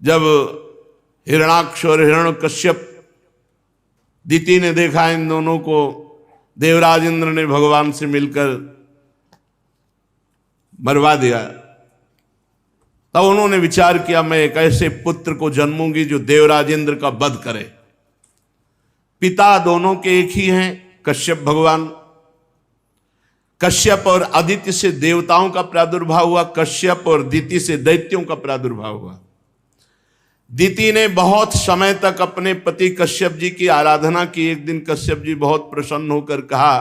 जब हिरणाक्ष और हिरण्यकश्यप दिति ने देखा इन दोनों को, देवराज इंद्र ने भगवान से मिलकर मरवा दिया, तब उन्होंने विचार किया मैं एक ऐसे पुत्र को जन्मूंगी जो देवराज इंद्र का वध करे। पिता दोनों के एक ही हैं, कश्यप भगवान। कश्यप और अदिति से देवताओं का प्रादुर्भाव हुआ, कश्यप और दिति से दैत्यों का प्रादुर्भाव हुआ। दिति ने बहुत समय तक अपने पति कश्यप जी की आराधना की। एक दिन कश्यप जी बहुत प्रसन्न होकर कहा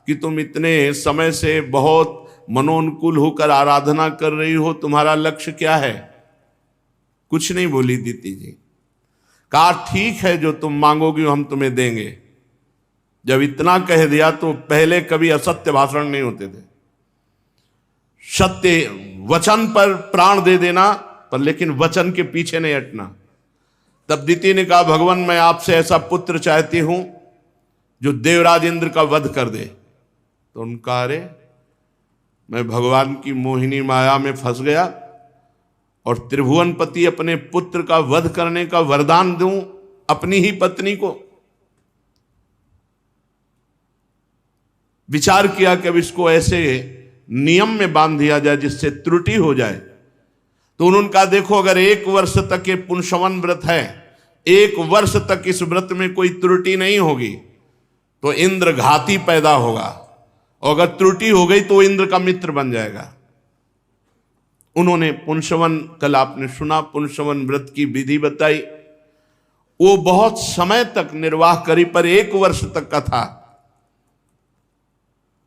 कि तुम इतने समय से बहुत मनोनुकूल होकर आराधना कर रही हो, तुम्हारा लक्ष्य क्या है? कुछ नहीं बोली दिति जी। कहा ठीक है, जो तुम मांगोगी हम तुम्हें देंगे। जब इतना कह दिया तो पहले कभी असत्य भाषण नहीं होते थे, सत्य वचन पर प्राण दे देना, पर लेकिन वचन के पीछे नहीं हटना। तब दिति ने कहा भगवान मैं आपसे ऐसा पुत्र चाहती हूं जो देवराज इंद्र का वध कर दे। तो उनका अरे मैं भगवान की मोहिनी माया में फंस गया और त्रिभुवनपति अपने पुत्र का वध करने का वरदान दूं अपनी ही पत्नी को। विचार किया कि अब इसको ऐसे नियम में बांध दिया जाए जिससे त्रुटि हो जाए। तो उन्होंने कहा देखो अगर 1 वर्ष तक ये पुंसवन व्रत है, 1 वर्ष तक इस व्रत में कोई त्रुटि नहीं होगी तो इंद्र घाती पैदा होगा, और अगर त्रुटि हो गई तो इंद्र का मित्र बन जाएगा। उन्होंने पुंसवन, कल आपने सुना पुंसवन व्रत की विधि बताई। वो बहुत समय तक निर्वाह करी, पर 1 वर्ष तक का था।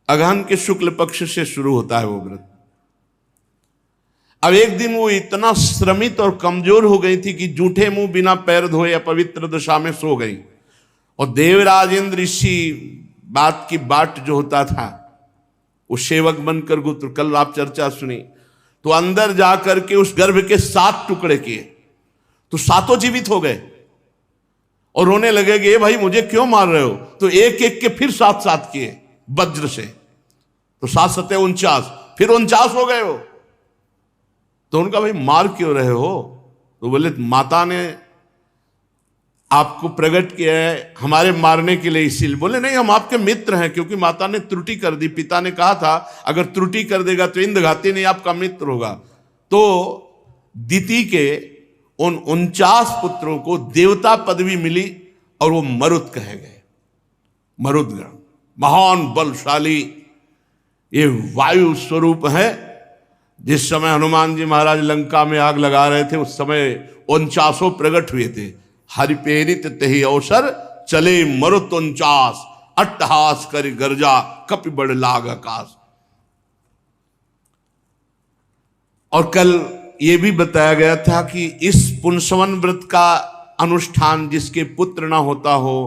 अगहन के शुक्ल पक्ष से शुरू होता है वो व्रत। अब एक दिन वो इतना श्रमित और कमजोर हो गई थी कि जूठे मुंह बिना पैर धोए अपवित्र दशा में सो गई। और देवराज इंद्र इसी बात की बाट जो होता था वो सेवक बनकर गुप्त, कल आप चर्चा सुनी, तो अंदर जाकर के उस गर्भ के 7 टुकड़े किए तो 7 जीवित हो गए और रोने लगे कि भाई मुझे क्यों मार रहे हो? तो एक एक के फिर 7 किए वज्र से, तो 7 सते 49, फिर 49 हो गए हो। तो उनका भाई मार क्यों रहे हो? तो बोले माता ने आपको प्रकट किया है हमारे मारने के लिए, इसीलिए। बोले नहीं हम आपके मित्र हैं, क्योंकि माता ने त्रुटि कर दी। पिता ने कहा था अगर त्रुटि कर देगा तो इंद्रघाती नहीं आपका मित्र होगा। तो दिति के उन 49 पुत्रों को देवता पदवी मिली और वो मरुत कहे गए। मरुदगण महान बलशाली ये वायु स्वरूप है। जिस समय हनुमान जी महाराज लंका में आग लगा रहे थे उस समय 49 प्रकट हुए थे। हरिपेरित तही अवसर चले मरुत 49, अट्टहास कर गर्जा कपि बड़ लाग आकाश। और कल ये भी बताया गया था कि इस पुंसवन व्रत का अनुष्ठान जिसके पुत्र ना होता हो,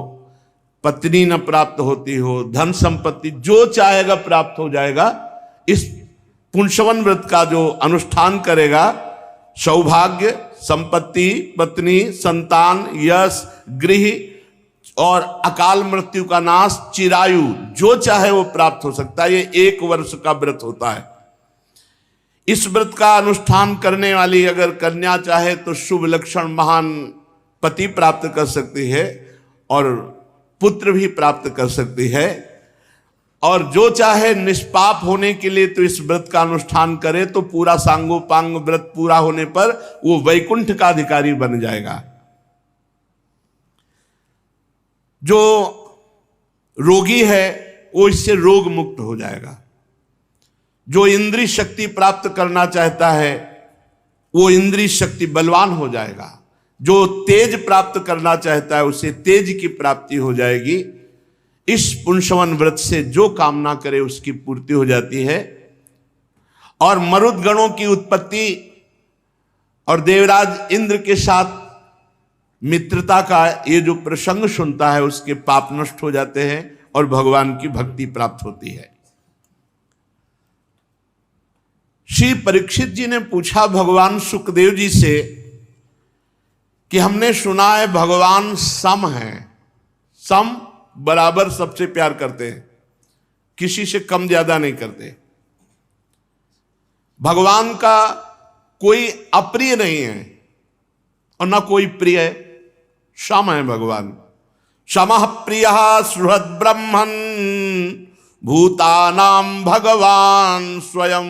पत्नी न प्राप्त होती हो, धन संपत्ति जो चाहेगा प्राप्त हो जाएगा। इस पुंसवन व्रत का जो अनुष्ठान करेगा सौभाग्य, संपत्ति, पत्नी, संतान, यश, गृह और अकाल मृत्यु का नाश, चिरायु जो चाहे वो प्राप्त हो सकता है। ये 1 वर्ष का व्रत होता है। इस व्रत का अनुष्ठान करने वाली अगर कन्या चाहे तो शुभ लक्षण महान पति प्राप्त कर सकती है और पुत्र भी प्राप्त कर सकती है। और जो चाहे निष्पाप होने के लिए तो इस व्रत का अनुष्ठान करे तो पूरा सांगोपांग व्रत पूरा होने पर वो वैकुंठ का अधिकारी बन जाएगा। जो रोगी है वो इससे रोग मुक्त हो जाएगा। जो इंद्रिय शक्ति प्राप्त करना चाहता है वो इंद्रिय शक्ति बलवान हो जाएगा। जो तेज प्राप्त करना चाहता है उसे तेज की प्राप्ति हो जाएगी। इस पुंसवन व्रत से जो कामना करे उसकी पूर्ति हो जाती है। और मरुद गणों की उत्पत्ति और देवराज इंद्र के साथ मित्रता का ये जो प्रसंग सुनता है उसके पाप नष्ट हो जाते हैं और भगवान की भक्ति प्राप्त होती है। श्री परीक्षित जी ने पूछा भगवान सुखदेव जी से कि हमने सुना है भगवान सम है, सम बराबर सबसे प्यार करते हैं, किसी से कम ज्यादा नहीं करते। भगवान का कोई अप्रिय नहीं है और ना कोई प्रिय है। सम है भगवान। समः प्रियः सुहृद ब्रह्मन् भूतानां भगवान स्वयं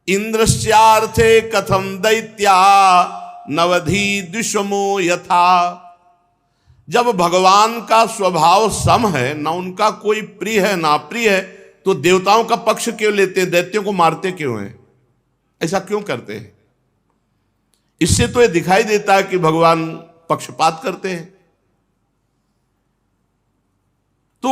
इंद्रस्यार्थे कथम दैत्या नवधि द्विषमो यथा। जब भगवान का स्वभाव सम है, ना उनका कोई प्रिय है ना प्रिय है, तो देवताओं का पक्ष क्यों लेते हैं, दैत्यों को मारते क्यों हैं, ऐसा क्यों करते हैं? इससे तो ये दिखाई देता है कि भगवान पक्षपात करते हैं। तो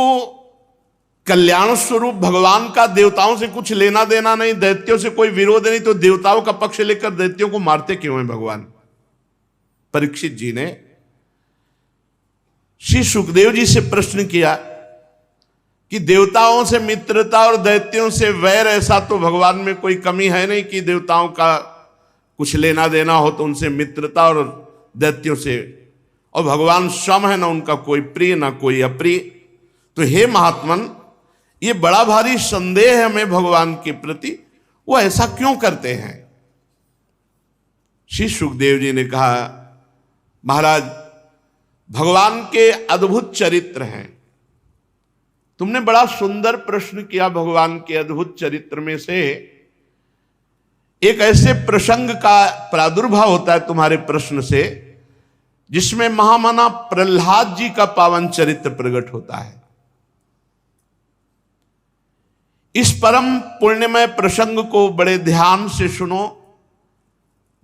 कल्याण स्वरूप भगवान का देवताओं से कुछ लेना देना नहीं, दैत्यों से कोई विरोध नहीं, तो देवताओं का पक्ष लेकर दैत्यों को मारते क्यों हैं भगवान? परीक्षित जी ने श्री सुखदेव जी से प्रश्न किया कि देवताओं से मित्रता और दैत्यों से वैर, ऐसा तो भगवान में कोई कमी है नहीं कि देवताओं का कुछ लेना देना हो तो उनसे मित्रता और दैत्यों से, और भगवान सम है, ना उनका कोई प्रिय ना कोई अप्रिय। तो हे महात्मन, ये बड़ा भारी संदेह है हमें भगवान के प्रति, वो ऐसा क्यों करते हैं? श्री सुखदेव जी ने कहा, महाराज भगवान के अद्भुत चरित्र हैं। तुमने बड़ा सुंदर प्रश्न किया। भगवान के अद्भुत चरित्र में से एक ऐसे प्रसंग का प्रादुर्भाव होता है तुम्हारे प्रश्न से, जिसमें महामना प्रहलाद जी का पावन चरित्र प्रकट होता है। इस परम पुण्यमय प्रसंग को बड़े ध्यान से सुनो।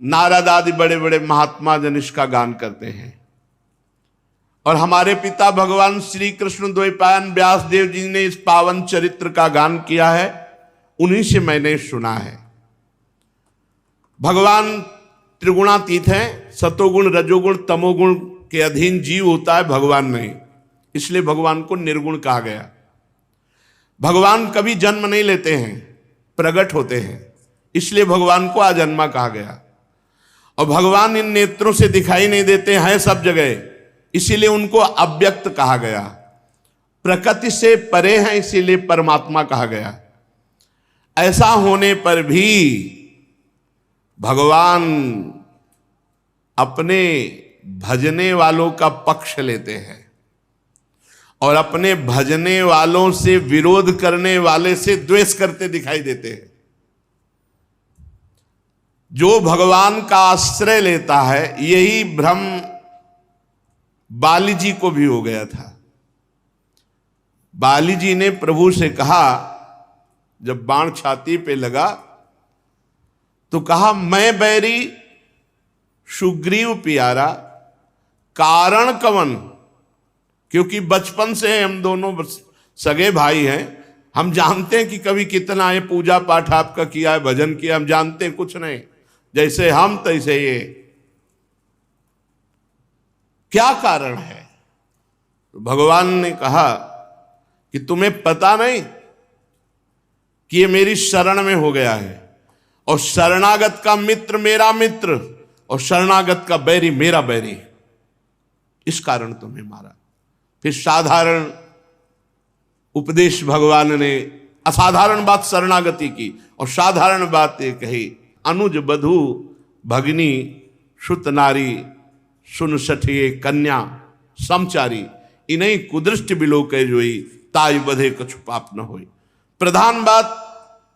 नारद आदि बड़े बड़े महात्मा जन इसका गान करते हैं, और हमारे पिता भगवान श्री कृष्ण द्वैपायन व्यास देव जी ने इस पावन चरित्र का गान किया है, उन्हीं से मैंने सुना है। भगवान त्रिगुणातीत हैं, सतोगुण रजोगुण तमोगुण के अधीन जीव होता है, भगवान नहीं। इसलिए भगवान को निर्गुण कहा गया। भगवान कभी जन्म नहीं लेते हैं, प्रकट होते हैं, इसलिए भगवान को आजन्मा कहा गया। और भगवान इन नेत्रों से दिखाई नहीं देते हैं सब जगह, इसीलिए उनको अव्यक्त कहा गया। प्रकृति से परे हैं, इसीलिए परमात्मा कहा गया। ऐसा होने पर भी भगवान अपने भजने वालों का पक्ष लेते हैं और अपने भजने वालों से विरोध करने वाले से द्वेष करते दिखाई देते हैं। जो भगवान का आश्रय लेता है, यही भ्रम बाली जी को भी हो गया था। बाली जी ने प्रभु से कहा, जब बाण छाती पे लगा तो कहा, मैं बैरी सुग्रीव प्यारा, कारण कवन। क्योंकि बचपन से हम दोनों सगे भाई हैं, हम जानते हैं कि कभी कितना है पूजा पाठ आपका किया है, भजन किया, हम जानते हैं कुछ नहीं, जैसे हम तैसे ये। क्या कारण है? तो भगवान ने कहा कि तुम्हें पता नहीं कि ये मेरी शरण में हो गया है, और शरणागत का मित्र मेरा मित्र और शरणागत का बैरी मेरा बैरी, इस कारण तुम्हें मारा। फिर साधारण उपदेश भगवान ने, असाधारण बात शरणागति की और साधारण बात ये कही, अनुज बधू भगनी सुत नारी सुन सठिए कन्या समचारी, इन्हीं कुदृष्टि बिलोके जोई ताई बधे कछु पाप न होई। प्रधान बात,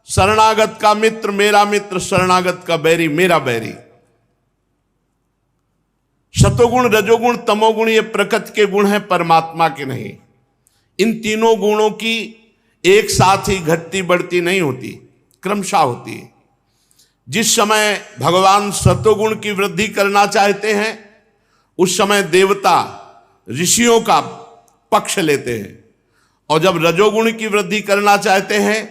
शरणागत का मित्र मेरा मित्र, शरणागत का बैरी मेरा बैरी। सतोगुण रजोगुण तमोगुण ये प्रकृति के गुण हैं, परमात्मा के नहीं। इन तीनों गुणों की एक साथ ही घटती बढ़ती नहीं होती, क्रमशः होती है। जिस समय भगवान सतोगुण की वृद्धि करना चाहते हैं, उस समय देवता ऋषियों का पक्ष लेते हैं, और जब रजोगुण की वृद्धि करना चाहते हैं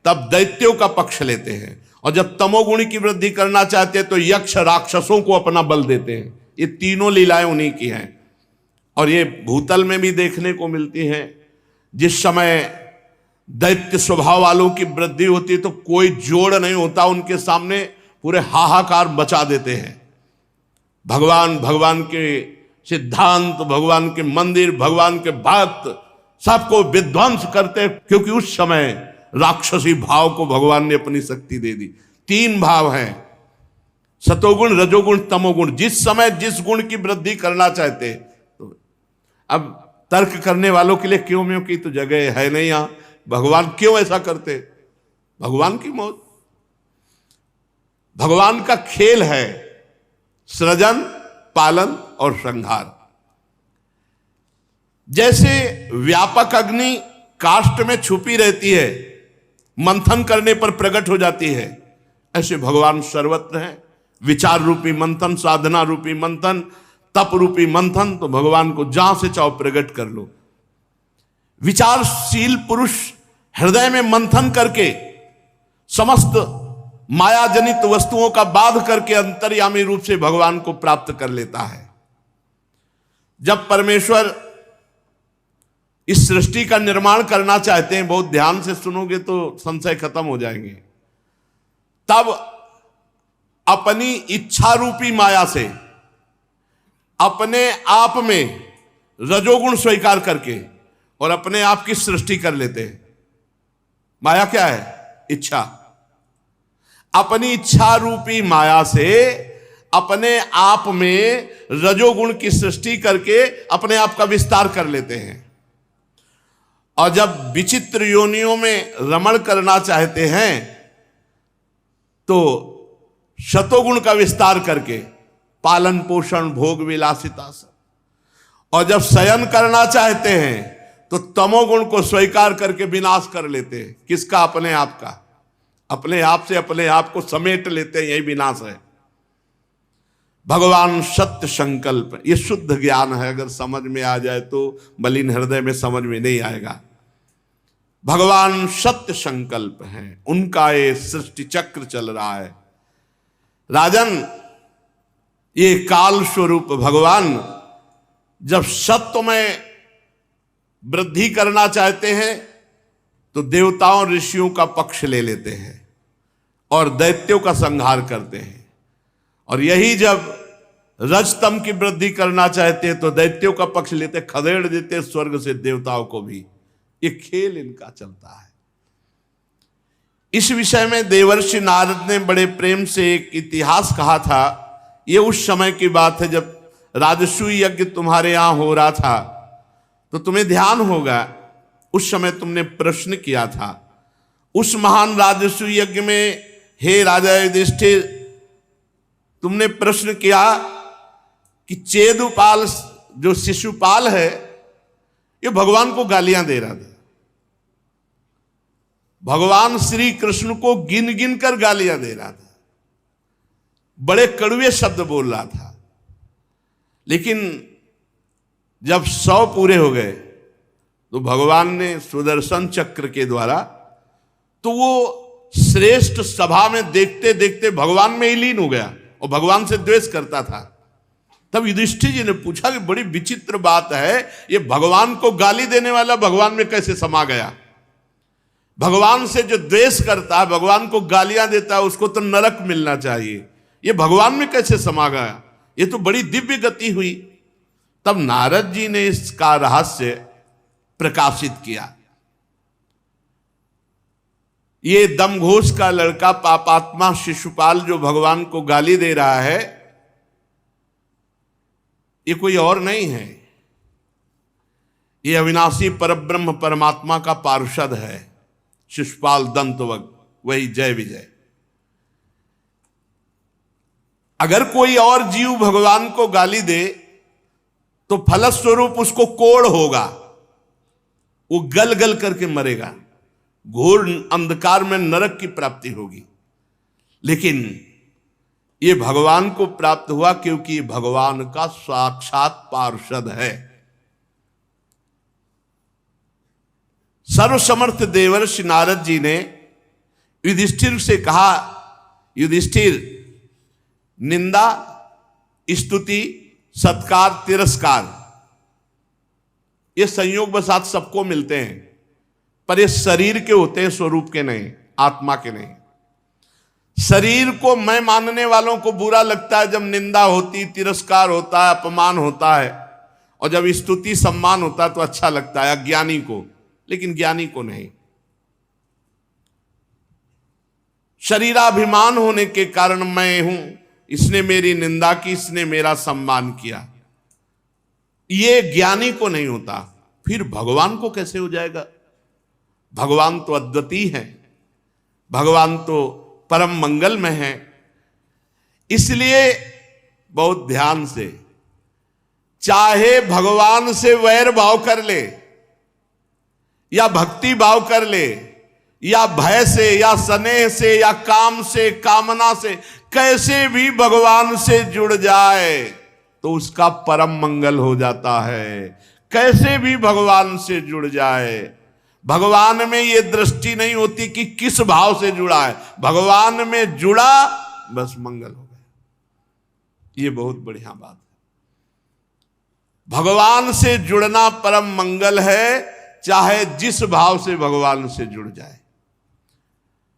तब दैत्यों का पक्ष लेते हैं, और जब तमोगुण की वृद्धि करना चाहते हैं तो यक्ष राक्षसों को अपना बल देते हैं। ये तीनों लीलाएं उन्हीं की हैं, और ये भूतल में भी देखने को मिलती हैं। जिस समय दैत्य स्वभाव वालों की वृद्धि होती है तो कोई जोड़ नहीं होता उनके सामने, पूरे हाहाकार मचा देते हैं। भगवान के सिद्धांत, भगवान के मंदिर, भगवान के भक्त सबको विध्वंस करते, क्योंकि उस समय राक्षसी भाव को भगवान ने अपनी शक्ति दे दी। तीन भाव हैं, सतोगुण, रजोगुण, तमोगुण, जिस समय जिस गुण की वृद्धि करना चाहते। तो अब तर्क करने वालों के लिए क्यों म्यों की तो जगह है नहीं यहां। भगवान क्यों ऐसा करते? भगवान की मौत, भगवान का खेल है, सृजन, पालन और संहार। जैसे व्यापक अग्नि काष्ठ में छुपी रहती है, मंथन करने पर प्रकट हो जाती है, ऐसे भगवान सर्वत्र हैं। विचार रूपी मंथन, साधना रूपी मंथन, तप रूपी मंथन, तो भगवान को जहां से चाहो प्रकट कर लो। विचारशील पुरुष हृदय में मंथन करके समस्त माया जनित वस्तुओं का बाध करके अंतर्यामी रूप से भगवान को प्राप्त कर लेता है। जब परमेश्वर इस सृष्टि का निर्माण करना चाहते हैं, बहुत ध्यान से सुनोगे तो संशय खत्म हो जाएंगे, तब अपनी इच्छा रूपी माया से अपने आप में रजोगुण स्वीकार करके और अपने आप की सृष्टि कर लेते हैं। माया क्या है? इच्छा। अपनी इच्छा रूपी माया से अपने आप में रजोगुण की सृष्टि करके अपने आप का विस्तार कर लेते हैं। और जब विचित्र योनियों में रमण करना चाहते हैं तो शतोगुण का विस्तार करके पालन पोषण भोग विलासिता से, और जब शयन करना चाहते हैं तो तमोगुण को स्वीकार करके विनाश कर लेते हैं। किसका? अपने आप का। अपने आप से अपने आप को समेट लेते हैं, यही विनाश है। भगवान सत्य संकल्प, ये शुद्ध ज्ञान है, अगर समझ में आ जाए तो, मलिन हृदय में समझ में नहीं आएगा। भगवान सत्य संकल्प हैं, उनका ये सृष्टि चक्र चल रहा है। राजन, ये काल स्वरूप भगवान जब सत्व में वृद्धि करना चाहते हैं तो देवताओं ऋषियों का पक्ष ले लेते हैं और दैत्यों का संहार करते हैं। और यही जब रजतम की वृद्धि करना चाहते हैं तो दैत्यों का पक्ष लेते, खदेड़ देते स्वर्ग से देवताओं को भी। ये खेल इनका चलता है। इस विषय में देवर्षि नारद ने बड़े प्रेम से एक इतिहास कहा था। ये उस समय की बात है जब राजसूय यज्ञ तुम्हारे यहां हो रहा था, तो तुम्हें ध्यान होगा उस समय तुमने प्रश्न किया था। उस महान राजसूय यज्ञ में हे राजा युधिष्ठिर, तुमने प्रश्न किया कि चेदुपाल जो शिशुपाल है ये भगवान को गालियां दे रहा था। भगवान श्री कृष्ण को गिन गिन कर गालियां दे रहा था, बड़े कड़वे शब्द बोल रहा था। लेकिन जब 100 पूरे हो गए तो भगवान ने सुदर्शन चक्र के द्वारा, तो वो श्रेष्ठ सभा में देखते देखते भगवान में ही लीन हो गया और भगवान से द्वेष करता था। तब युधिष्ठिर जी ने पूछा कि बड़ी विचित्र बात है, ये भगवान को गाली देने वाला भगवान में कैसे समा गया? भगवान से जो द्वेष करता है, भगवान को गालियां देता है, उसको तो नरक मिलना चाहिए, ये भगवान में कैसे समा गया? ये तो बड़ी दिव्य गति हुई। तब नारद जी ने इसका रहस्य प्रकाशित किया। ये दमघोष का लड़का पापात्मा शिशुपाल जो भगवान को गाली दे रहा है, ये कोई और नहीं है, ये अविनाशी परब्रह्म परमात्मा का पार्षद है, शिशुपाल दंतवग, वही जय विजय। अगर कोई और जीव भगवान को गाली दे तो फलस्वरूप उसको कोढ़ होगा, वो गल गल करके मरेगा, घोर अंधकार में नरक की प्राप्ति होगी। लेकिन ये भगवान को प्राप्त हुआ क्योंकि ये भगवान का साक्षात पार्षद है। सर्वसमर्थ देवर्षि नारद जी ने युधिष्ठिर से कहा, युधिष्ठिर, निंदा, स्तुति, सत्कार, तिरस्कार ये संयोग बसात सबको मिलते हैं, पर ये शरीर के होते हैं, स्वरूप के नहीं, आत्मा के नहीं। शरीर को मैं मानने वालों को बुरा लगता है जब निंदा होती, तिरस्कार होता है, अपमान होता है, और जब स्तुति सम्मान होता है तो अच्छा लगता है अज्ञानी को, लेकिन ज्ञानी को नहीं। शरीराभिमान होने के कारण मैं हूं, इसने मेरी निंदा की, इसने मेरा सम्मान किया। ये ज्ञानी को नहीं होता, फिर भगवान को कैसे हो जाएगा? भगवान तो अद्वितीय है, भगवान तो परम मंगल में है। इसलिए बहुत ध्यान से, चाहे भगवान से वैर भाव कर ले या भक्ति भाव कर ले, या भय से या स्नेह से या काम से, कामना से, कैसे भी भगवान से जुड़ जाए तो उसका परम मंगल हो जाता है। कैसे भी भगवान से जुड़ जाए, भगवान में ये दृष्टि नहीं होती कि किस भाव से जुड़ा है, भगवान में जुड़ा बस मंगल हो गया। ये बहुत बढ़िया बात है। भगवान से जुड़ना परम मंगल है, चाहे जिस भाव से भगवान से जुड़ जाए।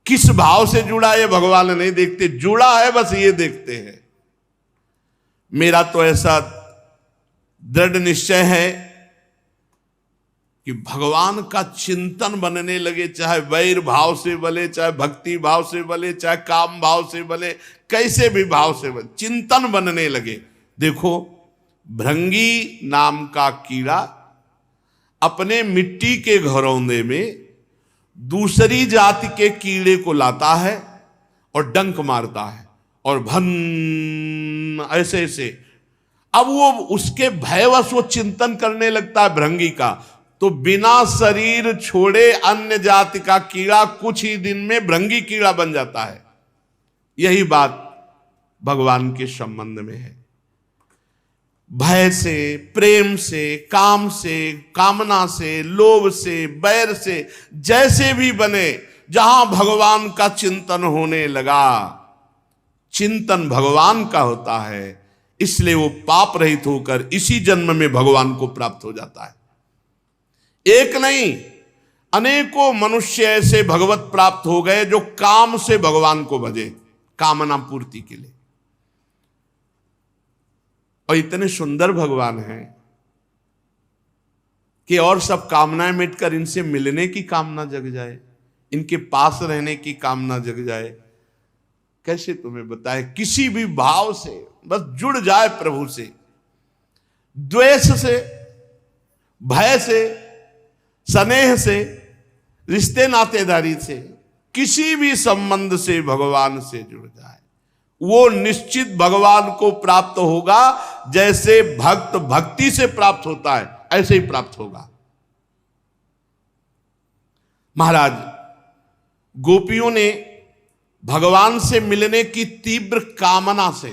किस भाव से जुड़ा ये भगवान नहीं देखते, जुड़ा है बस ये देखते हैं। मेरा तो ऐसा दृढ़ निश्चय है कि भगवान का चिंतन बनने लगे, चाहे वैर भाव से बले, चाहे भक्ति भाव से बले, चाहे काम भाव से बले, कैसे भी भाव से बले, चिंतन बनने लगे। देखो, भृंगी नाम का कीड़ा अपने मिट्टी के घरौंदे में दूसरी जाति के कीड़े को लाता है और डंक मारता है और भन ऐसे ऐसे। अब वो उसके भयवश वो चिंतन करने लगता है भृंगी का, तो बिना शरीर छोड़े अन्य जाति का कीड़ा कुछ ही दिन में भृंगी कीड़ा बन जाता है। यही बात भगवान के संबंध में है। भय से, प्रेम से, काम से, कामना से, लोभ से, बैर से, जैसे भी बने, जहां भगवान का चिंतन होने लगा, चिंतन भगवान का होता है, इसलिए वो पाप रहित होकर इसी जन्म में भगवान को प्राप्त हो जाता है। एक नहीं, अनेकों मनुष्य ऐसे भगवत प्राप्त हो गए जो काम से भगवान को भजे, कामना पूर्ति के लिए। और इतने सुंदर भगवान हैं कि और सब कामनाएं मिटकर इनसे मिलने की कामना जग जाए, इनके पास रहने की कामना जग जाए। कैसे तुम्हें बताए, किसी भी भाव से बस जुड़ जाए प्रभु से, द्वेष से, भय से, स्नेह से, रिश्ते नातेदारी से, किसी भी संबंध से भगवान से जुड़ जाए, वो निश्चित भगवान को प्राप्त होगा। जैसे भक्त भक्ति से प्राप्त होता है, ऐसे ही प्राप्त होगा। महाराज, गोपियों ने भगवान से मिलने की तीव्र कामना से,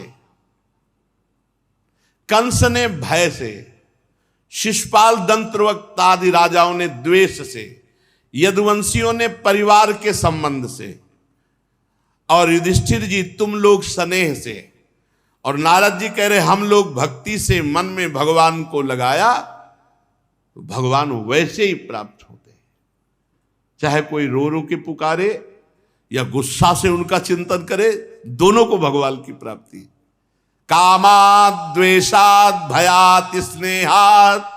कंस ने भय से, शिशुपाल दंत्रवक्ता आदि राजाओं ने द्वेष से, यदुवंशियों ने परिवार के संबंध से, और युधिष्ठिर जी तुम लोग स्नेह से, और नारद जी कह रहे हम लोग भक्ति से मन में भगवान को लगाया, तो भगवान वैसे ही प्राप्त होते हैं। चाहे कोई रो रो के पुकारे या गुस्सा से उनका चिंतन करे, दोनों को भगवान की प्राप्ति। कामात् द्वेषात् भयात् स्नेहात्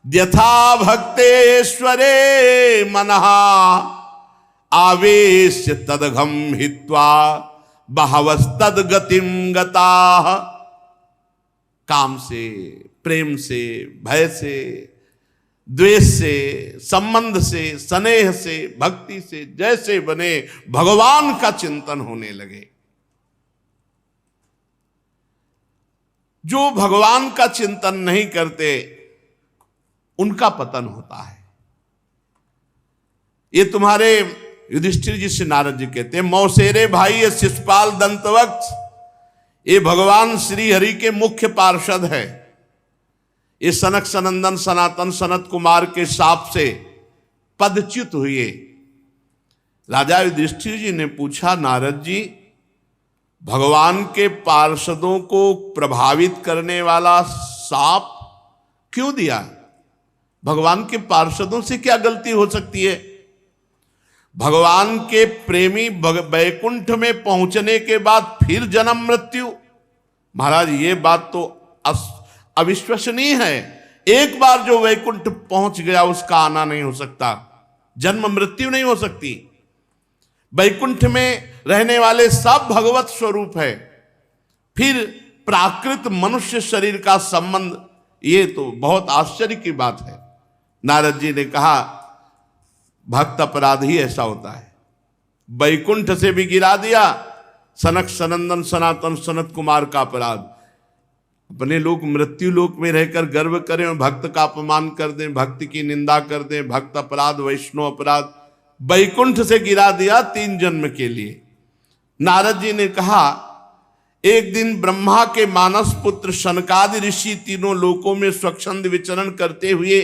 यथा भक्तेश्वरे मनः आवेश तदघम हित्वा बहवस्तद गतिम गताः। काम से, प्रेम से, भय से, द्वेष से, संबंध से, स्नेह से, भक्ति से जैसे बने भगवान का चिंतन होने लगे। जो भगवान का चिंतन नहीं करते उनका पतन होता है। ये तुम्हारे युधिष्ठिर जी से नारद जी कहते हैं, मौसेरे भाई ये शिशुपाल दंतवक्ष, ये भगवान श्री हरि के मुख्य पार्षद है। ये सनक सनंदन सनातन सनत कुमार के शाप से पदच्युत हुए। राजा युधिष्ठिर जी ने पूछा, नारद जी, भगवान के पार्षदों को प्रभावित करने वाला शाप क्यों दिया? भगवान के पार्षदों से क्या गलती हो सकती है? भगवान के प्रेमी वैकुंठ में पहुंचने के बाद फिर जन्म मृत्यु? महाराज, ये बात तो अविश्वसनीय है। एक बार जो वैकुंठ पहुंच गया उसका आना नहीं हो सकता, जन्म मृत्यु नहीं हो सकती। वैकुंठ में रहने वाले सब भगवत स्वरूप है, फिर प्राकृत मनुष्य शरीर का संबंध, ये तो बहुत आश्चर्य की बात है। नारद जी ने कहा भक्त अपराध ही ऐसा होता है। वैकुंठ से भी गिरा दिया सनक सनंदन सनातन सनत कुमार का अपराध। अपने लोग मृत्यु लोक में रहकर गर्व करें और भक्त का अपमान कर दें, भक्ति की निंदा कर दें, भक्त अपराध वैष्णव अपराध। वैकुंठ से गिरा दिया 3 जन्म के लिए। नारद जी ने कहा एक दिन ब्रह्मा के मानस पुत्र शनकादि ऋषि तीनों लोकों में स्वच्छंद विचरण करते हुए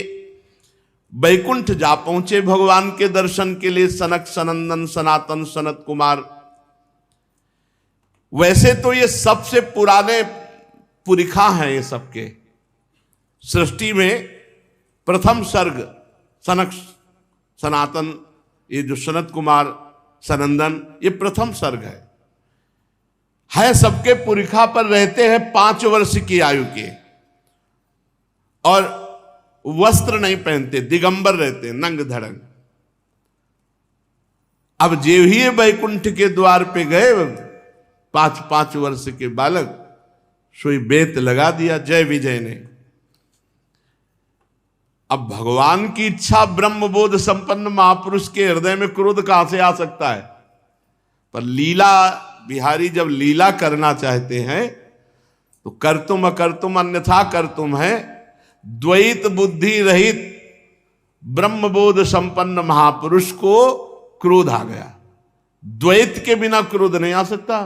वैकुंठ जा पहुंचे भगवान के दर्शन के लिए। सनक सनंदन सनातन सनत कुमार, वैसे तो ये सबसे पुराने पुरिखा हैं, ये सबके सृष्टि में प्रथम सर्ग सनक सनातन, ये जो सनत कुमार सनंदन, ये प्रथम सर्ग है सबके पुरिखा पर रहते हैं 5 वर्ष की आयु के, और वस्त्र नहीं पहनते, दिगंबर रहते, नंग धड़ंग। अब जे ही वैकुंठ के द्वार पे गए 5 वर्ष के बालक, सोई बेत लगा दिया जय विजय ने। अब भगवान की इच्छा, ब्रह्मबोध संपन्न महापुरुष के हृदय में क्रोध कहां से आ सकता है? पर लीला बिहारी जब लीला करना चाहते हैं तो कर्तुम अकर्तुम अन्यथा कर्तुम है। द्वैत बुद्धि रहित ब्रह्मबोध संपन्न महापुरुष को क्रोध आ गया। द्वैत के बिना क्रोध नहीं आ सकता।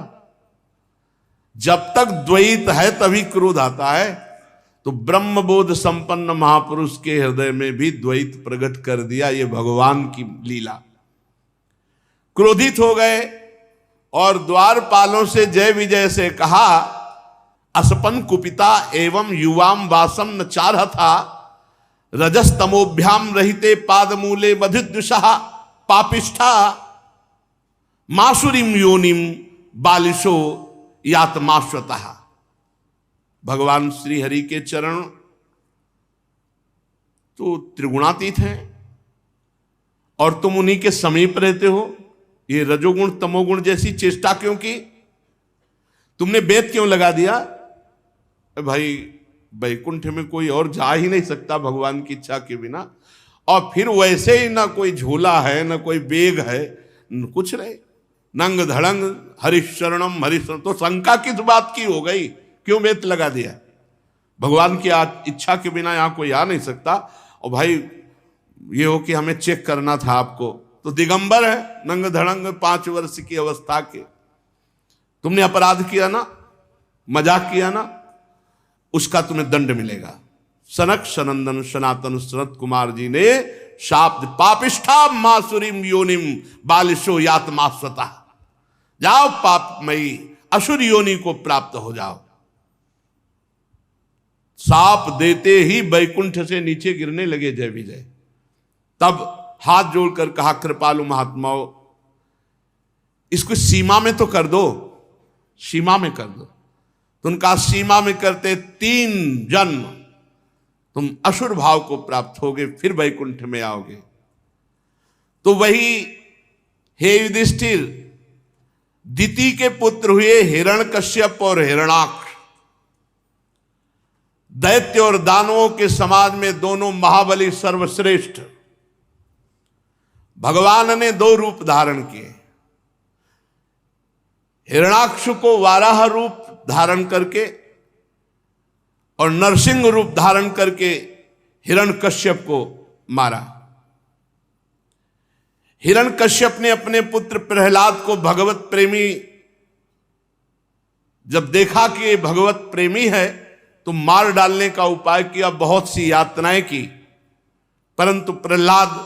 जब तक द्वैत है तभी क्रोध आता है। तो ब्रह्मबोध संपन्न महापुरुष के हृदय में भी द्वैत प्रकट कर दिया, ये भगवान की लीला। क्रोधित हो गए और द्वारपालों से जय विजय से कहा असपन कुपिता एवं युवाम वासम न चारह था रजस्तमोभ्याम रहिते पादमूले मधुद्विषा पापिष्ठा मासुरीम योनिम बालिशो यातमाश्वतः। भगवान श्री हरि के चरण तो त्रिगुणातीत हैं और तुम उन्हीं के समीप रहते हो। ये रजोगुण तमोगुण जैसी चेष्टा क्यों की? तुमने बेत क्यों लगा दिया? भाई वैकुंठ में कोई और जा ही नहीं सकता भगवान की इच्छा के बिना। और फिर वैसे ही ना कोई झूला है ना कोई बेग है, कुछ नहीं, नंग धड़ंग हरिशरणम हरिशरण। तो शंका किस बात की हो गई? क्यों बेत लगा दिया? भगवान की इच्छा के बिना यहां कोई आ नहीं सकता। और भाई ये हो कि हमें चेक करना था आपको, तो दिगंबर है, नंग धड़ंग 5 वर्ष की अवस्था के। तुमने अपराध किया ना, मजाक किया ना, उसका तुम्हें दंड मिलेगा। सनक सनंदन सनातन सनत कुमार जी ने शाब्द पापिष्ठा मासुरीम योनिम बालिशो यातमास्वता, जाओ पापमयी असुर योनि को प्राप्त हो जाओ। साप देते ही वैकुंठ से नीचे गिरने लगे जय विजय। तब हाथ जोड़कर कहा कृपालु महात्माओं, इसको सीमा में तो कर दो, सीमा में कर दो। तो उनका सीमा में करते 3 जन्म तुम असुर भाव को प्राप्त होगे, फिर वैकुंठ में आओगे। तो वही हे युधिष्ठिर दिति के पुत्र हुए हिरण्यकश्यप और हिरणाक्ष, दैत्य और दानवों के समाज में दोनों महाबली सर्वश्रेष्ठ। भगवान ने 2 रूप धारण किए। हिरणाक्ष को वाराह रूप धारण करके और नरसिंह रूप धारण करके हिरण्यकश्यप को मारा। हिरण्यकश्यप ने अपने पुत्र प्रहलाद को भगवत प्रेमी जब देखा कि ये भगवत प्रेमी है तो मार डालने का उपाय किया, बहुत सी यातनाएं की, परंतु प्रहलाद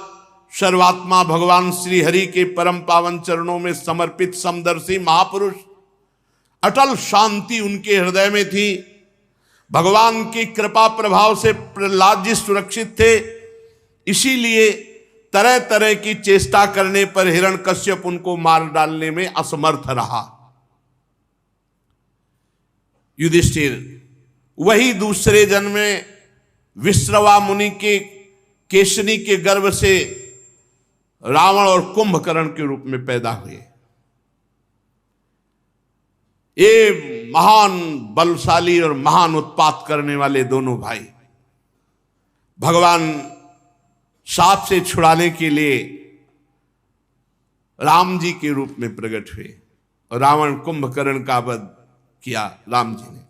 सर्वात्मा भगवान श्री हरि के परम पावन चरणों में समर्पित समदर्शी महापुरुष, अटल शांति उनके हृदय में थी। भगवान की कृपा प्रभाव से प्रहलाद जी सुरक्षित थे, इसीलिए तरह तरह की चेष्टा करने पर हिरण्यकश्यप उनको मार डालने में असमर्थ रहा। युधिष्ठिर वही दूसरे जन्म में विश्रवा मुनि के केशनी के गर्भ से रावण और कुंभकर्ण के रूप में पैदा हुए। ये महान बलशाली और महान उत्पात करने वाले दोनों भाई भगवान साप से छुड़ाने के लिए राम जी के रूप में प्रकट हुए और रावण कुंभकर्ण का वध किया राम जी ने।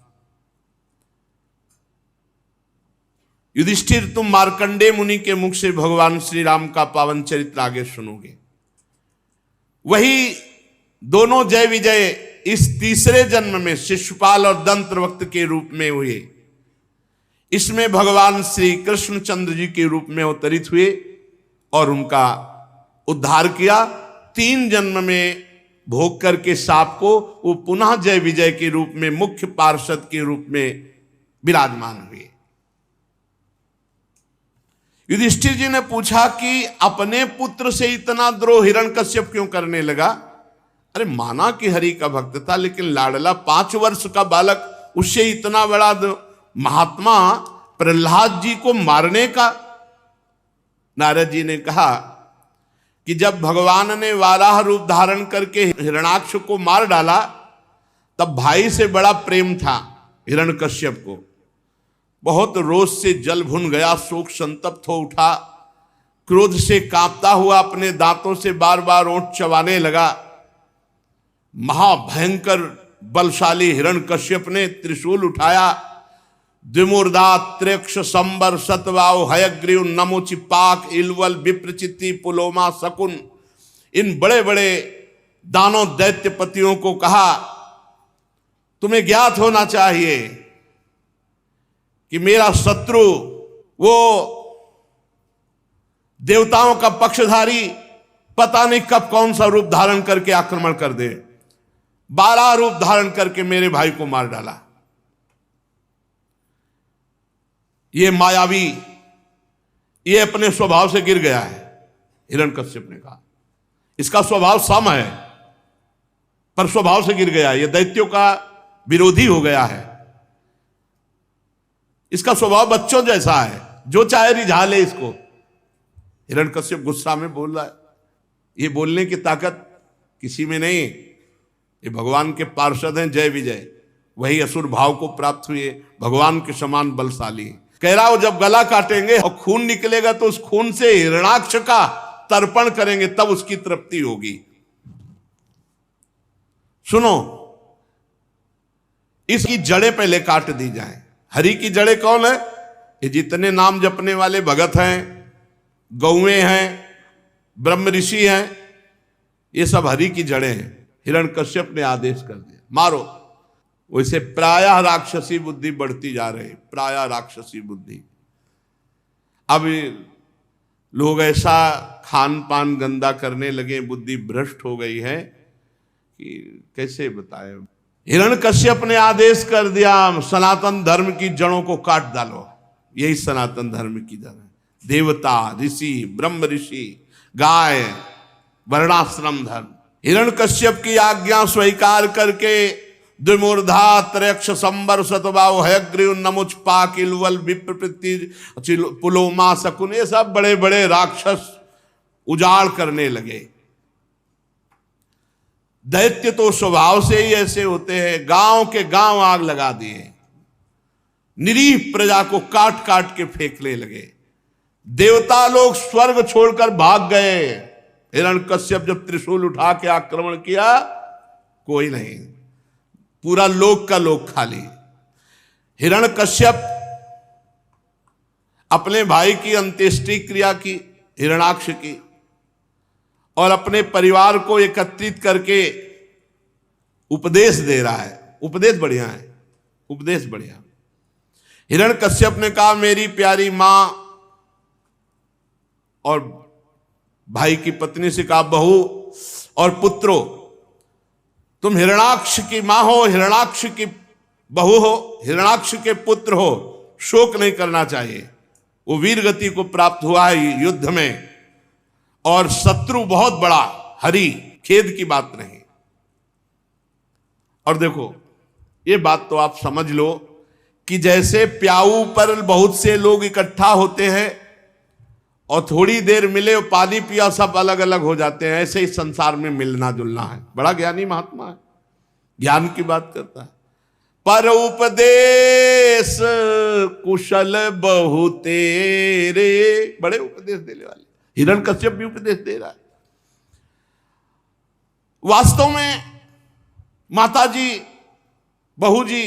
युधिष्ठिर, तुम मार्कंडेय मुनि के मुख से भगवान श्री राम का पावन चरित्र आगे सुनोगे। वही दोनों जय विजय इस तीसरे जन्म में शिशुपाल और दंत्रवक्त के रूप में हुए। इसमें भगवान श्री कृष्णचंद्र जी के रूप में अवतरित हुए और उनका उद्धार किया। 3 जन्म में भोग करके साप को वो पुनः जय विजय के रूप में मुख्य पार्षद के रूप में विराजमान हुए। युधिष्ठिर जी ने पूछा कि अपने पुत्र से इतना द्रोह हिरण्यकश्यप क्यों करने लगा? अरे माना कि हरि का भक्त था, लेकिन लाडला 5 वर्ष का बालक, उससे इतना बड़ा महात्मा प्रहलाद जी को मारने का। नारद जी ने कहा कि जब भगवान ने वाराह रूप धारण करके हिरण्याक्ष को मार डाला तब भाई से बड़ा प्रेम था हिरण्यकश्यप को। बहुत रोष से जल भुन गया, शोक संतप्त हो उठा, क्रोध से कांपता हुआ अपने दांतों से बार बार ओंठ चबाने लगा। महाभयंकर बलशाली हिरण्यकश्यप ने त्रिशूल उठाया। द्विमूर्धा त्र्यक्ष संबर सतवाव हयग्रीव नमोचि पाक इलवल विप्रचिति पुलोमा शकुन, इन बड़े बड़े दानव दैत्यपतियों को कहा, तुम्हें ज्ञात होना चाहिए कि मेरा शत्रु वो देवताओं का पक्षधारी पता नहीं कब कौन सा रूप धारण करके आक्रमण कर दे। 12 रूप धारण करके मेरे भाई को मार डाला। ये मायावी, ये अपने स्वभाव से गिर गया है। हिरण्यकश्यप ने कहा इसका स्वभाव सम है पर स्वभाव से गिर गया है, ये दैत्यों का विरोधी हो गया है। इसका स्वभाव बच्चों जैसा है, जो चाहे रिझा ले इसको। हिरण्यकश्यप गुस्सा में बोल रहा है। ये बोलने की ताकत किसी में नहीं, ये भगवान के पार्षद हैं जय विजय, वही असुर भाव को प्राप्त हुए, भगवान के समान बलशाली। कह रहा हो जब गला काटेंगे और खून निकलेगा तो उस खून से हिरण्याक्ष का तर्पण करेंगे, तब उसकी तृप्ति होगी। सुनो, इसकी जड़ें पहले काट दी जाएं। हरि की जड़ें कौन है? ये जितने नाम जपने वाले भगत हैं, गौएं हैं, ब्रह्म ऋषि हैं, ये सब हरि की जड़ें हैं। हिरण्यकश्यप ने आदेश कर दिया मारो। वैसे प्रायः राक्षसी बुद्धि बढ़ती जा रही, प्रायः राक्षसी बुद्धि। अब लोग ऐसा खान पान गंदा करने लगे, बुद्धि भ्रष्ट हो गई है कि कैसे बताए। हिरण्यकश्यप ने आदेश कर दिया सनातन धर्म की जड़ों को काट डालो। यही सनातन धर्म की जड़ है। देवता, ऋषि, ब्रह्म ऋषि, गाय, वर्णाश्रम धर्म। हिरण्यकश्यप की आज्ञा स्वीकार करके द्विमूर्धा त्रयक्ष संबर सतवाव हयग्रीव नमुच पाक इलवल विप्रति पुलोमा शकुन, ये सब बड़े बड़े राक्षस उजाड़ करने लगे। दैत्य तो स्वभाव से ही ऐसे होते हैं, गांव के गांव आग लगा दिए, निरीह प्रजा को काट काट के फेंकने लगे। देवता लोग स्वर्ग छोड़कर भाग गए। हिरण्यकश्यप जब त्रिशूल उठा के आक्रमण किया, कोई नहीं, पूरा लोक का लोक खाली। हिरण्यकश्यप अपने भाई की अंत्येष्टि क्रिया की, हिरण्याक्ष की, और अपने परिवार को एकत्रित करके उपदेश दे रहा है। उपदेश बढ़िया है, उपदेश बढ़िया। हिरण्यकश्यप ने कहा मेरी प्यारी मां, और भाई की पत्नी से कहा बहू और पुत्रों, तुम हिरण्याक्ष की मां हो, हिरण्याक्ष की बहू हो, हिरण्याक्ष के पुत्र हो, शोक नहीं करना चाहिए। वो वीर गति को प्राप्त हुआ है युद्ध में, और शत्रु बहुत बड़ा हरि, खेद की बात नहीं। और देखो, ये बात तो आप समझ लो कि जैसे प्याऊ पर बहुत से लोग इकट्ठा होते हैं और थोड़ी देर मिले और पानी पिया सब अलग अलग हो जाते हैं, ऐसे ही संसार में मिलना जुलना है। बड़ा ज्ञानी महात्मा है, ज्ञान की बात करता है। पर उपदेश कुशल बहु तेरे। बड़े उपदेश देने वाले, हिरण्यकश्यप भी उपदेश दे रहा है। वास्तव में माताजी, बहू जी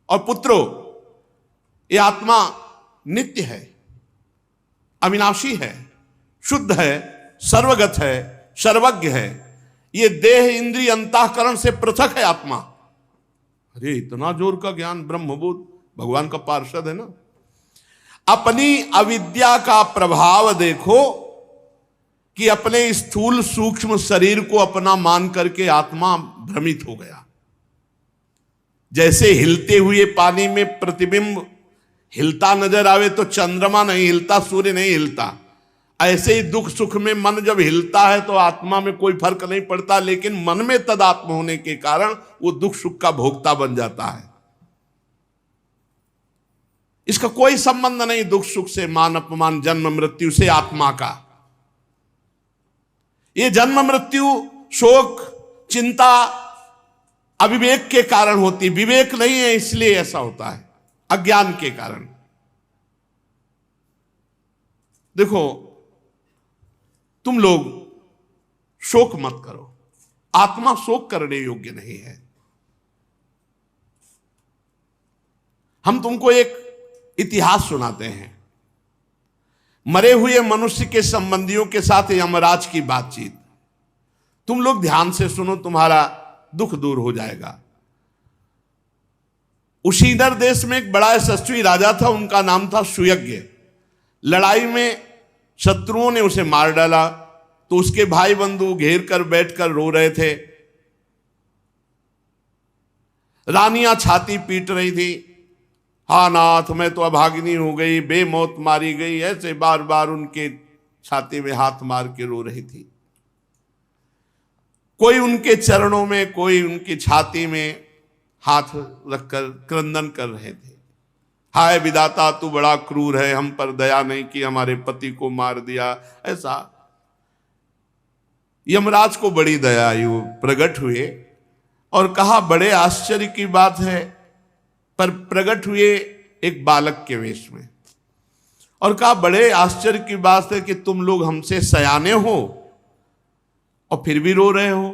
और पुत्रों, ये आत्मा नित्य है, अविनाशी है, शुद्ध है, सर्वगत है, सर्वज्ञ है। ये देह इंद्रिय अंतःकरण से पृथक है आत्मा। अरे इतना जोर का ज्ञान, ब्रह्मबोध, भगवान का पार्षद है ना। अपनी अविद्या का प्रभाव देखो कि अपने स्थूल सूक्ष्म शरीर को अपना मान करके आत्मा भ्रमित हो गया। जैसे हिलते हुए पानी में प्रतिबिंब हिलता नजर आवे तो चंद्रमा नहीं हिलता, सूर्य नहीं हिलता, ऐसे ही दुख सुख में मन जब हिलता है तो आत्मा में कोई फर्क नहीं पड़ता, लेकिन मन में तदात्म होने के कारण वो दुख सुख का भोक्ता बन जाता है। इसका कोई संबंध नहीं दुख सुख से, मान अपमान, जन्म मृत्यु से आत्मा का। ये जन्म मृत्यु, शोक, चिंता अविवेक के कारण होती, विवेक नहीं है इसलिए ऐसा होता है, अज्ञान के कारण। देखो तुम लोग शोक मत करो, आत्मा शोक करने योग्य नहीं है। हम तुमको एक इतिहास सुनाते हैं, मरे हुए मनुष्य के संबंधियों के साथ यमराज की बातचीत। तुम लोग ध्यान से सुनो, तुम्हारा दुख दूर हो जाएगा। उशीदर देश में एक बड़ा यशस्वी राजा था, उनका नाम था सुयज्ञ। लड़ाई में शत्रुओं ने उसे मार डाला तो उसके भाई बंधु घेर कर बैठकर रो रहे थे। रानियां छाती पीट रही थी, हा नाथ मैं तो अभागिनी हो गई, बेमौत मारी गई, ऐसे बार बार उनके छाती में हाथ मार के रो रही थी। कोई उनके चरणों में, कोई उनकी छाती में हाथ रखकर क्रंदन कर रहे थे। हाय विधाता तू बड़ा क्रूर है, हम पर दया नहीं की, हमारे पति को मार दिया। ऐसा यमराज को बड़ी दया आई, वो प्रकट हुए और कहा बड़े आश्चर्य की बात है, पर प्रकट हुए एक बालक के वेश में और कहा बड़े आश्चर्य की बात है कि तुम लोग हमसे सयाने हो और फिर भी रो रहे हो।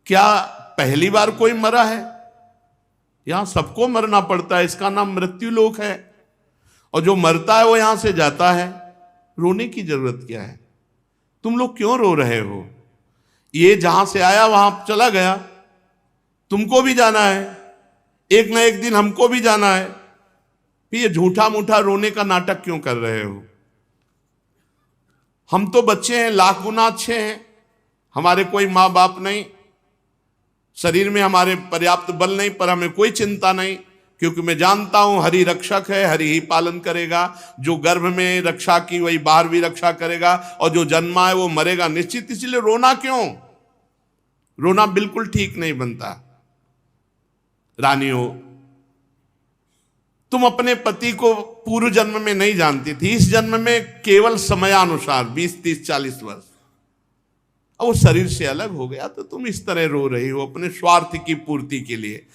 क्या पहली बार कोई मरा है? यहां सबको मरना पड़ता है, इसका नाम मृत्यु लोक है, और जो मरता है वो यहां से जाता है। रोने की जरूरत क्या है? तुम लोग क्यों रो रहे हो? ये जहां से आया वहां चला गया, तुमको भी जाना है, एक ना एक दिन हमको भी जाना है। फिर ये झूठा मूठा रोने का नाटक क्यों कर रहे हो? हम तो बच्चे हैं, लाख गुना अच्छे हैं, हमारे कोई माँ बाप नहीं, शरीर में हमारे पर्याप्त बल नहीं, पर हमें कोई चिंता नहीं, क्योंकि मैं जानता हूं हरि रक्षक है, हरि ही पालन करेगा। जो गर्भ में रक्षा की वही बाहर भी रक्षा करेगा, और जो जन्मा है वो मरेगा निश्चित। इसलिए रोना क्यों? रोना बिल्कुल ठीक नहीं बनता। रानियों, तुम अपने पति को पूर्व जन्म में नहीं जानती थी, इस जन्म में केवल समयानुसार 20, 30, 40 वर्ष, और वो शरीर से अलग हो गया तो तुम इस तरह रो रही हो अपने स्वार्थ की पूर्ति के लिए।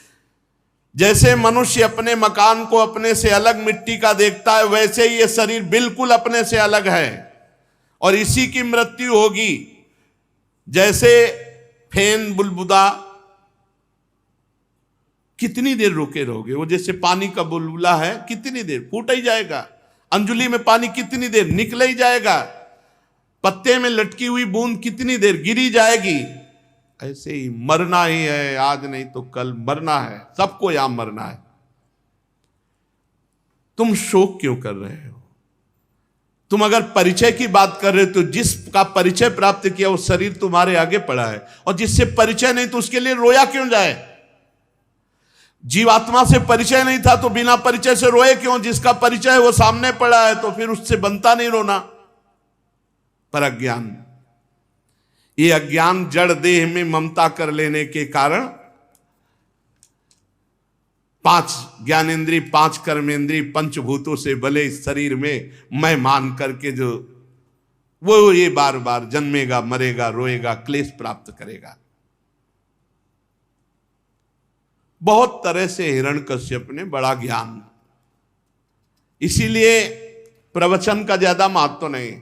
जैसे मनुष्य अपने मकान को अपने से अलग मिट्टी का देखता है, वैसे ही ये शरीर बिल्कुल अपने से अलग है और इसी की मृत्यु होगी। जैसे फेन बुलबुला, कितनी देर रोके रहोगे? वो जैसे पानी का बुलबुला है, कितनी देर फूट ही जाएगा। अंजुली में पानी कितनी देर निकल ही जाएगा। पत्ते में लटकी हुई बूंद कितनी देर गिरी जाएगी। ऐसे ही मरना ही है, आज नहीं तो कल मरना है, सबको यहां मरना है। तुम शोक क्यों कर रहे हो? तुम अगर परिचय की बात कर रहे हो तो जिसका परिचय प्राप्त किया वो शरीर तुम्हारे आगे पड़ा है, और जिससे परिचय नहीं तो उसके लिए रोया क्यों जाए? जीवात्मा से परिचय नहीं था तो बिना परिचय से रोए क्यों? जिसका परिचय है वो सामने पड़ा है तो फिर उससे बनता नहीं रोना। पर अज्ञान, ये अज्ञान जड़ देह में ममता कर लेने के कारण 5 ज्ञानेंद्री, 5 कर्मेंद्री, पंचभूतों से भले इस शरीर में मैं मान करके जो वो ये बार बार जन्मेगा, मरेगा, रोएगा, क्लेश प्राप्त करेगा। बहुत तरह से हिरण्यकश्यप ने बड़ा ज्ञान, इसीलिए प्रवचन का ज्यादा महत्व नहीं।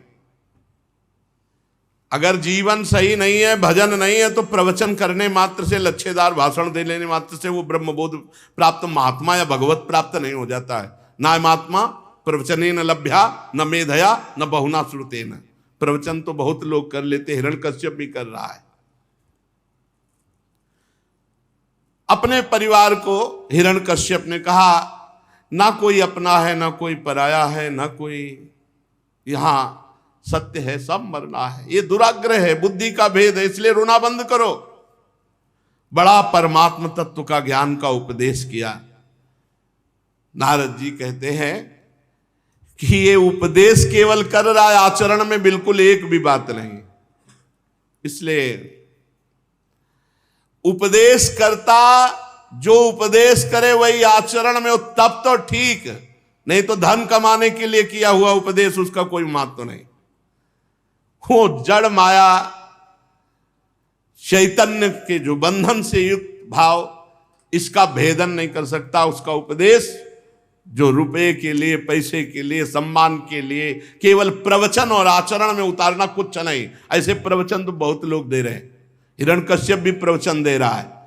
अगर जीवन सही नहीं है, भजन नहीं है, तो प्रवचन करने मात्र से, लच्छेदार भाषण दे लेने मात्र से वो ब्रह्मबोध प्राप्त महात्मा या भगवत प्राप्त नहीं हो जाता है। नायमात्मा प्रवचने न लभ्या न मेधया न बहुना श्रुतेन। प्रवचन तो बहुत लोग कर लेते, हिरण्यकश्यप भी कर रहा है। अपने परिवार को हिरण्यकश्यप ने कहा, ना कोई अपना है ना कोई पराया है, ना कोई यहां सत्य है, सब मरना है। ये दुराग्रह है, बुद्धि का भेद है, इसलिए रोना बंद करो। बड़ा परमात्म तत्व का ज्ञान का उपदेश किया। नारद जी कहते हैं कि ये उपदेश केवल कर रहा है, आचरण में बिल्कुल एक भी बात नहीं। इसलिए उपदेश करता जो उपदेश करे वही आचरण में हो, तब तो ठीक, नहीं तो धन कमाने के लिए किया हुआ उपदेश उसका कोई महत्व नहीं। वो जड़ माया चैतन्य के जो बंधन से युक्त भाव, इसका भेदन नहीं कर सकता। उसका उपदेश जो रुपए के लिए, पैसे के लिए, सम्मान के लिए, केवल प्रवचन और आचरण में उतारना कुछ नहीं। ऐसे प्रवचन तो बहुत लोग दे रहे हैं, हिरण्यकश्यप भी प्रवचन दे रहा है।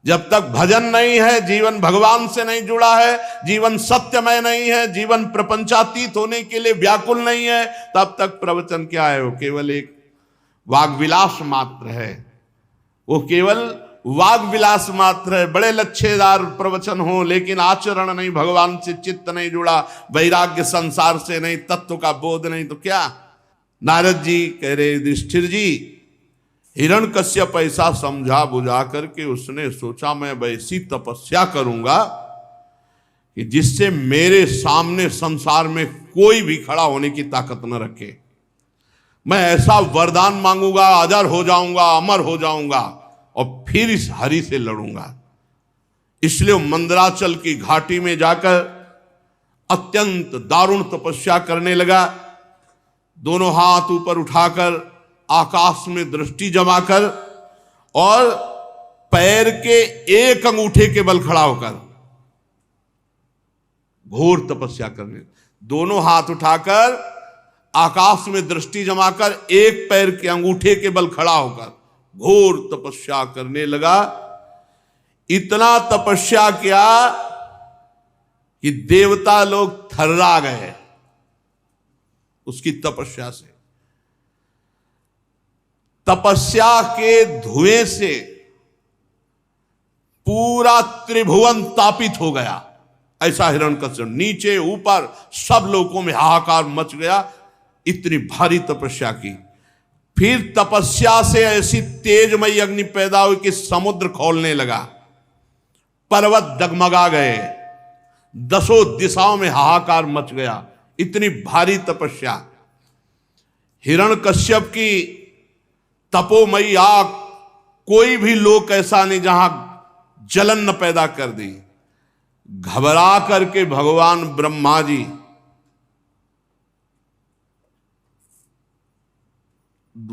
जब तक भजन नहीं है, जीवन भगवान से नहीं जुड़ा है, जीवन सत्यमय नहीं है, जीवन प्रपंचातीत होने के लिए व्याकुल नहीं है, तब तक प्रवचन क्या है? वो केवल एक वाग्विलास मात्र है। वो केवल वाग्विलास मात्र है। बड़े लच्छेदार प्रवचन हो, लेकिन आचरण नहीं, भगवान से चित्त नहीं जुड़ा, वैराग्य संसार से नहीं, तत्व का बोध नहीं, तो क्या? नारद जी कह रहे, युधिष्ठिर जी, हिरण्यकश्यप ऐसा समझा बुझा करके उसने सोचा मैं वैसी तपस्या करूंगा कि जिससे मेरे सामने संसार में कोई भी खड़ा होने की ताकत न रखे। मैं ऐसा वरदान मांगूंगा, अजर हो जाऊंगा, अमर हो जाऊंगा, और फिर इस हरि से लड़ूंगा। इसलिए मंदराचल की घाटी में जाकर अत्यंत दारुण तपस्या करने लगा। दोनों हाथ ऊपर उठाकर आकाश में दृष्टि जमाकर और पैर के एक अंगूठे के बल खड़ा होकर घोर तपस्या करने। दोनों हाथ उठाकर आकाश में दृष्टि जमाकर एक पैर के अंगूठे के बल खड़ा होकर घोर तपस्या करने लगा। इतना तपस्या किया कि देवता लोग थर्रा गए उसकी तपस्या से। तपस्या के धुएं से पूरा त्रिभुवन तापित हो गया। ऐसा हिरण्यकश्यप, नीचे ऊपर सब लोगों में हाहाकार मच गया, इतनी भारी तपस्या की। फिर तपस्या से ऐसी तेजमयी अग्नि पैदा हुई कि समुद्र खौलने लगा, पर्वत डगमगा गए, दसों दिशाओं में हाहाकार मच गया, इतनी भारी तपस्या। हिरण्यकश्यप की तपोमयी आग, कोई भी लोक ऐसा नहीं जहां जलन न पैदा कर दी। घबरा करके भगवान ब्रह्मा जी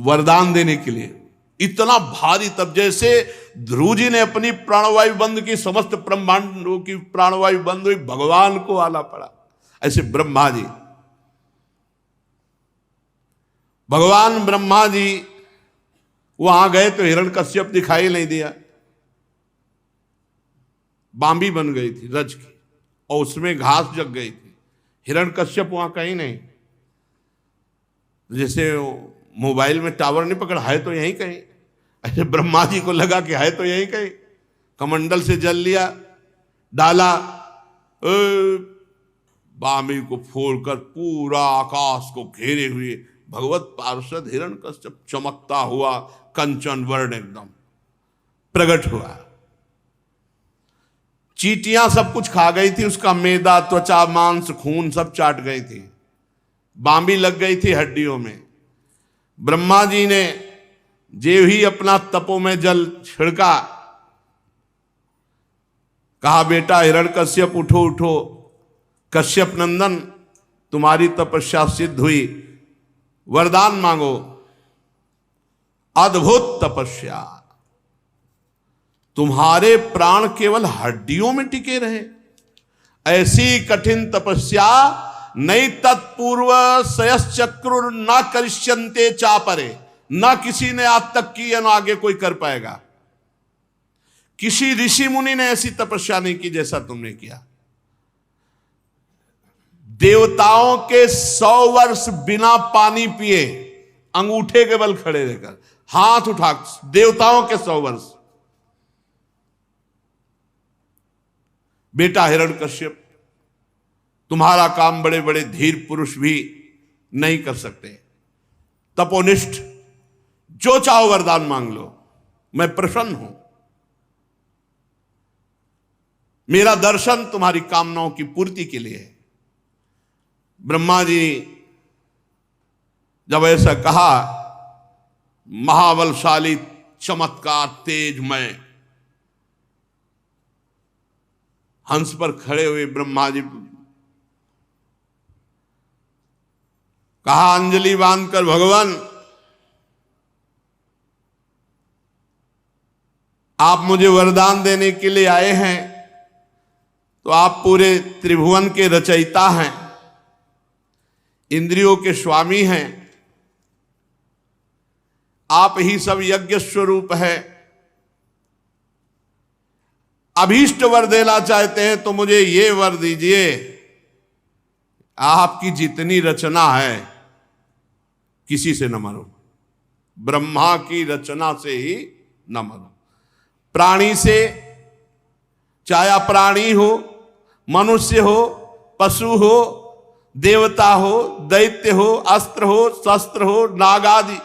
वरदान देने के लिए इतना भारी तप, जैसे ध्रुव जी ने अपनी प्राणवायु बंद की, समस्त ब्रह्मांडों की प्राणवायु बंद हुई, भगवान को आना पड़ा। ऐसे ब्रह्मा जी, भगवान ब्रह्मा जी वहां गए तो हिरण्यकश्यप दिखाई नहीं दिया। बांबी बन गई थी रज की और उसमें घास जग गई थी। हिरण्यकश्यप वहां कहीं नहीं। जैसे मोबाइल में टावर नहीं पकड़ा, है तो यहीं कहीं, ऐसे ब्रह्मा जी को लगा कि है तो यहीं कहीं। कमंडल से जल लिया, डाला, बांबी को फोड़कर पूरा आकाश को घेरे हुए भगवत पार्षद हिरण्यकश्यप चमकता हुआ कंचन वर्ण एकदम प्रकट हुआ। चींटियां सब कुछ खा गई थी, उसका मैदा, त्वचा, मांस, खून सब चाट गई थी, बांबी लग गई थी हड्डियों में। ब्रह्मा जी ने जे ही अपना तपो में जल छिड़का, कहा बेटा हिरण्यकश्यप उठो उठो, कश्यप नंदन तुम्हारी तपस्या सिद्ध हुई, वरदान मांगो। अद्भुत तपस्या, तुम्हारे प्राण केवल हड्डियों में टिके रहे, ऐसी कठिन तपस्या नई तत्पूर्व सयश्चक्रुर न करिष्यन्ते चापरे, न किसी ने आज तक की या न आगे कोई कर पाएगा। किसी ऋषि मुनि ने ऐसी तपस्या नहीं की जैसा तुमने किया। देवताओं के 100 वर्ष बिना पानी पिए अंगूठे के बल खड़े रहकर हाथ उठा, देवताओं के 100 वर्ष। बेटा हिरण्यकश्यप, तुम्हारा काम बड़े बड़े धीर पुरुष भी नहीं कर सकते। तपोनिष्ठ, जो चाहो वरदान मांग लो, मैं प्रसन्न हूं। मेरा दर्शन तुम्हारी कामनाओं की पूर्ति के लिए है। ब्रह्मा जी जब ऐसा कहा, महाबलशाली, चमत्कार, तेजमय हंस पर खड़े हुए ब्रह्मा जी कहा अंजलि बांधकर, भगवान आप मुझे वरदान देने के लिए आए हैं, तो आप पूरे त्रिभुवन के रचयिता हैं, इंद्रियों के स्वामी हैं, आप ही सब यज्ञ स्वरूप है। अभीष्ट वर देना चाहते हैं तो मुझे ये वर दीजिए, आपकी जितनी रचना है किसी से न मरो, ब्रह्मा की रचना से ही न मरो। प्राणी से, चाहे प्राणी हो, मनुष्य हो, पशु हो, देवता हो, दैत्य हो, अस्त्र हो, शस्त्र हो, नागादि,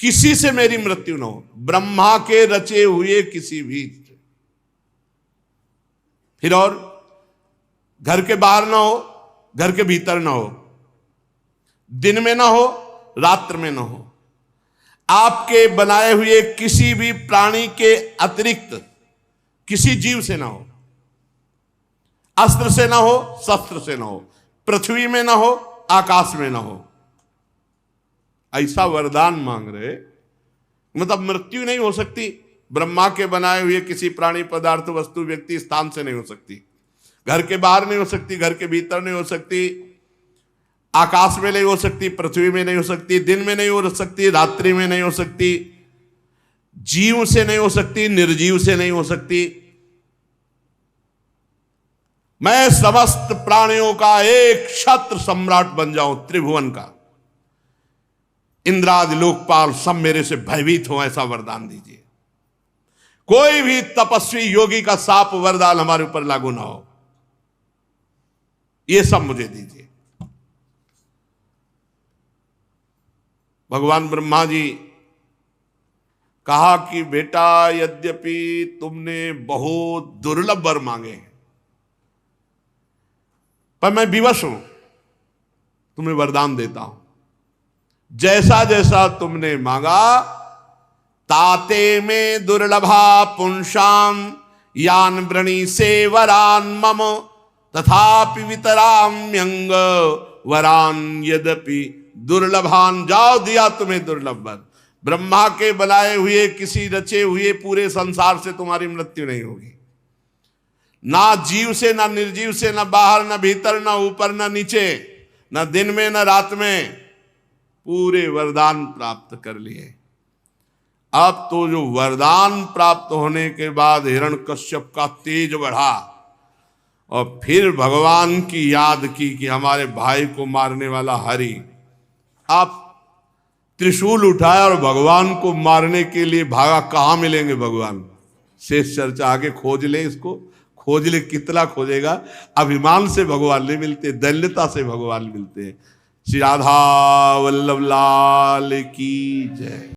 किसी से मेरी मृत्यु न हो, ब्रह्मा के रचे हुए किसी भी। फिर और घर के बाहर ना हो, घर के भीतर ना हो, दिन में ना हो, रात्र में ना हो, आपके बनाए हुए किसी भी प्राणी के अतिरिक्त किसी जीव से ना हो, अस्त्र से ना हो, शस्त्र से ना हो, पृथ्वी में ना हो, आकाश में ना हो। ऐसा वरदान मांग रहे, मतलब मृत्यु नहीं हो सकती, ब्रह्मा के बनाए हुए किसी प्राणी, पदार्थ, वस्तु, व्यक्ति, स्थान से नहीं हो सकती, घर के बाहर नहीं हो सकती, घर के भीतर नहीं हो सकती, आकाश में नहीं हो सकती, पृथ्वी में नहीं हो सकती, दिन में नहीं हो सकती, रात्रि में नहीं हो सकती, जीव से नहीं हो सकती, निर्जीव से नहीं हो सकती। मैं समस्त प्राणियों का एक क्षत्र सम्राट बन जाऊं, त्रिभुवन का, इंद्रादि लोकपाल सब मेरे से भयभीत हो, ऐसा वरदान दीजिए। कोई भी तपस्वी योगी का साप वरदान हमारे ऊपर लागू ना हो, ये सब मुझे दीजिए। भगवान ब्रह्मा जी कहा कि बेटा, यद्यपि तुमने बहुत दुर्लभ वर मांगे हैं, पर मैं विवश हूं, तुम्हें वरदान देता हूं। जैसा जैसा तुमने मांगा, ताते में दुर्लभा पुंसाम यान वृणी से वरान मम तथापि वितराम्यंग वरान यद्यपि दुर्लभान। जाओ, दिया तुम्हें दुर्लभ वर। ब्रह्मा के बनाए हुए किसी रचे हुए पूरे संसार से तुम्हारी मृत्यु नहीं होगी, ना जीव से, ना निर्जीव से, ना बाहर, ना भीतर, ना ऊपर, ना नीचे, ना दिन में, ना रात में, पूरे वरदान प्राप्त कर लिए। अब तो जो वरदान प्राप्त होने के बाद हिरण्यकश्यप का तेज बढ़ा और फिर भगवान की याद की कि हमारे भाई को मारने वाला हरि। आप त्रिशूल उठाया और भगवान को मारने के लिए भागा। कहाँ मिलेंगे भगवान? शेष चर्चा आगे खोज ले, इसको खोज ले, कितना खोजेगा। अभिमान से भगवान नहीं मिलते, दैन्यता से भगवान मिलते हैं। श्री राधा वल्लभ लाल की जय।